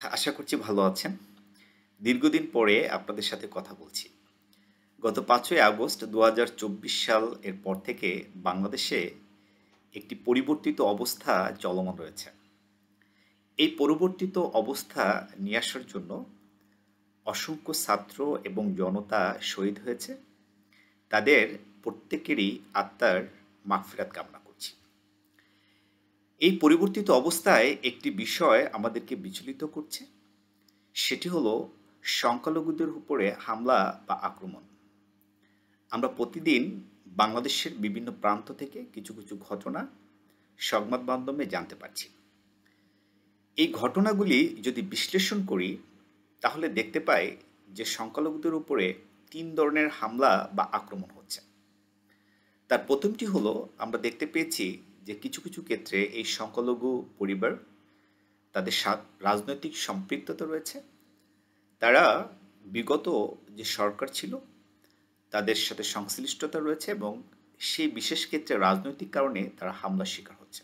আশা করছি ভালো আছেন। দীর্ঘদিন পরে আপনাদের সাথে কথা বলছি। গত ৫ই আগস্ট ২০২৪ সাল এর পর থেকে বাংলাদেশে একটি পরিবর্তিত অবস্থা চলমান রয়েছে। এই পরিবর্তিত অবস্থা নিয়ে আসার জন্য অসংখ্য ছাত্র এবং জনতা শহীদ হয়েছে। তাদের প্রত্যেকেরই আত্মার মাগফিরাত কামনা করছি। এই পরিবর্তিত অবস্থায় একটি বিষয় আমাদেরকে বিচলিত করছে। সেটি হলো সংখ্যালঘুদের উপরে হামলা বা আক্রমণ। আমরা প্রতিদিন বাংলাদেশের বিভিন্ন প্রান্ত থেকে কিছু কিছু ঘটনা সংবাদ মাধ্যমে জানতে পারছি। এই ঘটনাগুলি যদি বিশ্লেষণ করি তাহলে দেখতে পাই যে সংখ্যালঘুদের উপরে ৩ ধরনের হামলা বা আক্রমণ হচ্ছে। তার প্রথমটি হলো আমরা দেখতে পেয়েছি যে কিছু কিছু ক্ষেত্রে এই সংখ্যালঘু পরিবার তাদের রাজনৈতিক সম্পৃক্ততা রয়েছে। তারা বিগত যে সরকার ছিল তাদের সাথে সংশ্লিষ্টতা রয়েছে এবং সেই বিশেষ ক্ষেত্রে রাজনৈতিক কারণে তারা হামলার শিকার হচ্ছে।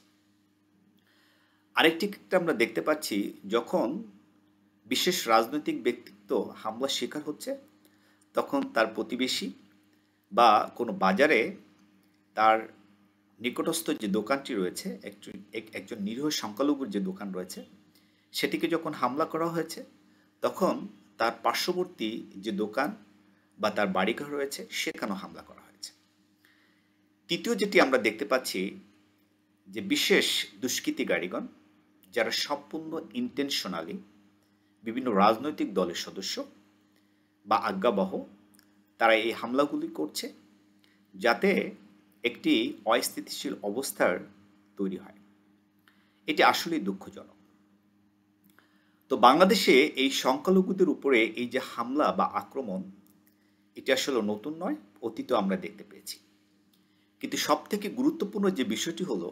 আরেকটি ক্ষেত্রে আমরা দেখতে পাচ্ছি যখন বিশেষ রাজনৈতিক ব্যক্তিত্ব হামলার শিকার হচ্ছে তখন তার প্রতিবেশী বা কোনো বাজারে তার নিকটস্থ যে দোকানটি রয়েছে একজন নিরীহ সংখ্যালঘুর যে দোকান রয়েছে সেটিকে যখন হামলা করা হয়েছে তখন তার পার্শ্ববর্তী যে দোকান বা তার বাড়িঘর রয়েছে সেখানেও হামলা করা হয়েছে। তৃতীয় যেটি আমরা দেখতে পাচ্ছি যে বিশেষ দুষ্কৃতিকারীগণ যারা সম্পূর্ণ ইন্টেনশনালি বিভিন্ন রাজনৈতিক দলের সদস্য বা আজ্ঞাবহ তারা এই হামলাগুলি করছে যাতে একটি অস্থিতিশীল অবস্থার তৈরি হয়। এটি আসলেই দুঃখজনক। তো বাংলাদেশে এই সংখ্যালঘুদের উপরে এই যে হামলা বা আক্রমণ এটি আসলে নতুন নয়, অতীতে আমরা দেখতে পেয়েছি। কিন্তু সবথেকে গুরুত্বপূর্ণ যে বিষয়টি হলো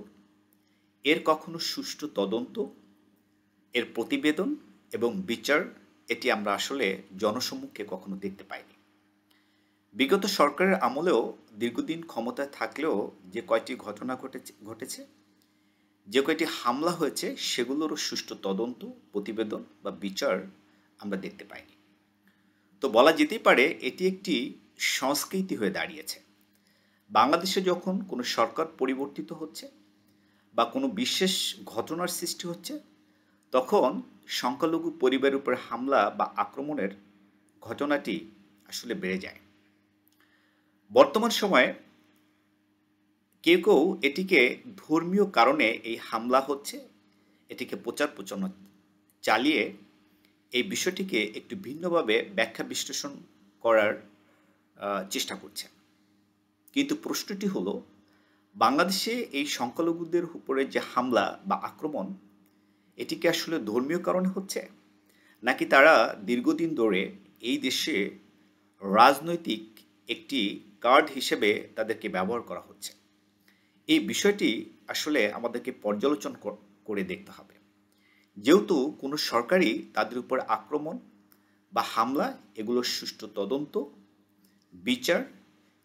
এর কখনো সুষ্ঠু তদন্ত, এর প্রতিবেদন এবং বিচার এটি আমরা আসলে জনসম্মুখে কখনো দেখতে পাইনি। বিগত সরকারের আমলেও দীর্ঘদিন ক্ষমতায় থাকলেও যে কয়টি ঘটনা ঘটেছে, যে কয়টি হামলা হয়েছে সেগুলোরও সুষ্ঠু তদন্ত, প্রতিবেদন বা বিচার আমরা দেখতে পাইনি। তো বলা যেতেই পারে এটি একটি সংস্কৃতি হয়ে দাঁড়িয়েছে। বাংলাদেশে যখন কোনো সরকার পরিবর্তিত হচ্ছে বা কোনো বিশেষ ঘটনার সৃষ্টি হচ্ছে তখন সংখ্যালঘু পরিবারের উপর হামলা বা আক্রমণের ঘটনাটি আসলে বেড়ে যায়। বর্তমান সময়ে কেউ কেউ এটিকে ধর্মীয় কারণে এই হামলা হচ্ছে এটিকে প্রচার প্রচারণা চালিয়ে এই বিষয়টিকে একটু ভিন্নভাবে ব্যাখ্যা বিশ্লেষণ করার চেষ্টা করছে। কিন্তু প্রশ্নটি হলো বাংলাদেশে এই সংখ্যালঘুদের উপরে যে হামলা বা আক্রমণ এটি কি আসলে ধর্মীয় কারণে হচ্ছে নাকি তারা দীর্ঘদিন ধরে এই দেশে রাজনৈতিক একটি কার্ড হিসেবে তাদেরকে ব্যবহার করা হচ্ছে? এই বিষয়টি আসলে আমাদেরকে পর্যালোচনা করে দেখতে হবে। যেহেতু কোনো সরকারই তাদের উপর আক্রমণ বা হামলা এগুলোর সুষ্ঠু তদন্ত, বিচার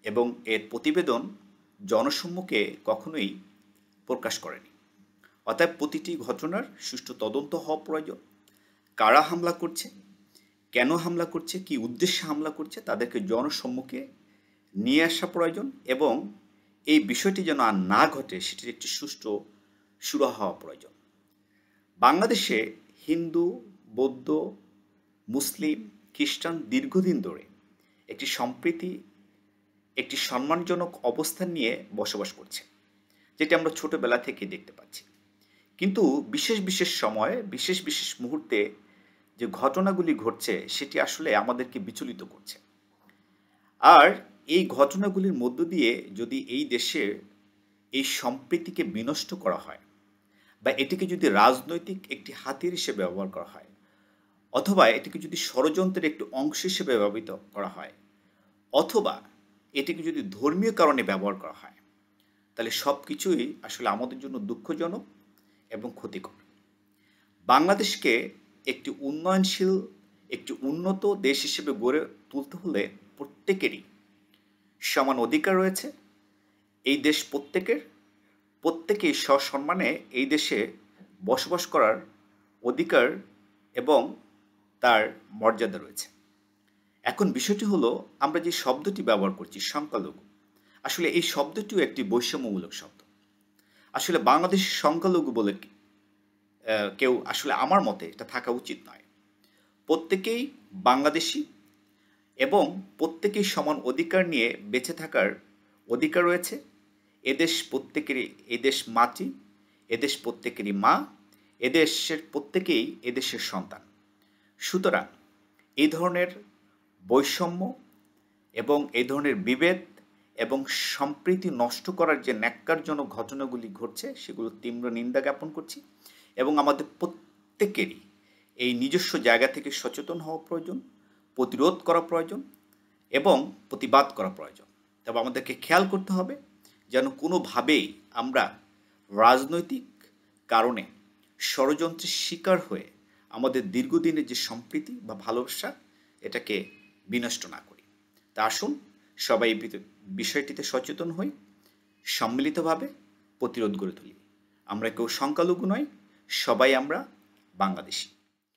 এবং এর প্রতিবেদন জনসম্মুখে কখনোই প্রকাশ করেনি। অতএব প্রতিটি ঘটনার সুষ্ঠু তদন্ত হওয়া প্রয়োজন। কারা হামলা করছে, কেন হামলা করছে, কী উদ্দেশ্যে হামলা করছে তাদেরকে জনসম্মুখে নিয়ে আসা প্রয়োজন এবং এই বিষয়টি যেন আর না ঘটে সেটির একটি সুষ্ঠু সুরাহা হওয়া প্রয়োজন। বাংলাদেশে হিন্দু, বৌদ্ধ, মুসলিম, খ্রিস্টান দীর্ঘদিন ধরে একটি সম্প্রীতি, একটি সম্মানজনক অবস্থান নিয়ে বসবাস করছে, যেটি আমরা ছোটবেলা থেকে দেখতে পাচ্ছি। কিন্তু বিশেষ বিশেষ সময়ে বিশেষ বিশেষ মুহূর্তে যে ঘটনাগুলি ঘটছে সেটি আসলে আমাদেরকে বিচলিত করছে। আর এই ঘটনাগুলির মধ্য দিয়ে যদি এই দেশের এই সম্প্রীতিকে বিনষ্ট করা হয় বা এটিকে যদি রাজনৈতিক একটি হাতিয়ার হিসেবে ব্যবহার করা হয় অথবা এটিকে যদি ষড়যন্ত্রের একটি অংশ হিসেবে ব্যবহৃত করা হয় অথবা এটিকে যদি ধর্মীয় কারণে ব্যবহার করা হয় তাহলে সব কিছুই আসলে আমাদের জন্য দুঃখজনক এবং ক্ষতিকর। বাংলাদেশকে একটি উন্নয়নশীল, একটি উন্নত দেশ হিসেবে গড়ে তুলতে হলে প্রত্যেকেরই সমান অধিকার রয়েছে। এই দেশ প্রত্যেকেই সসম্মানে এই দেশে বসবাস করার অধিকার এবং তার মর্যাদা রয়েছে। এখন বিষয়টি হলো, আমরা যে শব্দটি ব্যবহার করছি সংখ্যালঘু, আসলে এই শব্দটিও একটি বৈষম্যমূলক শব্দ। আসলে বাংলাদেশের সংখ্যালঘু বলে কেউ আসলে আমার মতে এটা থাকা উচিত নয়। প্রত্যেকেই বাংলাদেশি এবং প্রত্যেকেই সমান অধিকার নিয়ে বেঁচে থাকার অধিকার রয়েছে। এদেশ প্রত্যেকেরই, এদেশ মাটি, এদেশ প্রত্যেকেরই মা, এদেশের প্রত্যেকেই এদেশের সন্তান। সুতরাং এই ধরনের বৈষম্য এবং এই ধরনের বিভেদ এবং সম্প্রীতি নষ্ট করার যে ন্যাক্কারজনক ঘটনাগুলি ঘটছে সেগুলো তীব্র নিন্দা জ্ঞাপন করছি এবং আমাদের প্রত্যেকেরই এই নিজস্ব জায়গা থেকে সচেতন হওয়া প্রয়োজন, প্রতিরোধ করা প্রয়োজন এবং প্রতিবাদ করা প্রয়োজন। তবে আমাদেরকে খেয়াল করতে হবে যেন কোনোভাবেই আমরা রাজনৈতিক কারণে ষড়যন্ত্রের শিকার হয়ে আমাদের দীর্ঘদিনের যে সম্প্রীতি বা ভালোবাসা এটাকে বিনষ্ট না করি। তা আসুন সবাই এই বিষয়টিতে সচেতন হই, সম্মিলিতভাবে প্রতিরোধ গড়ে তুলি। আমরা কেউ সংখ্যালঘু নয়, সবাই আমরা বাংলাদেশি।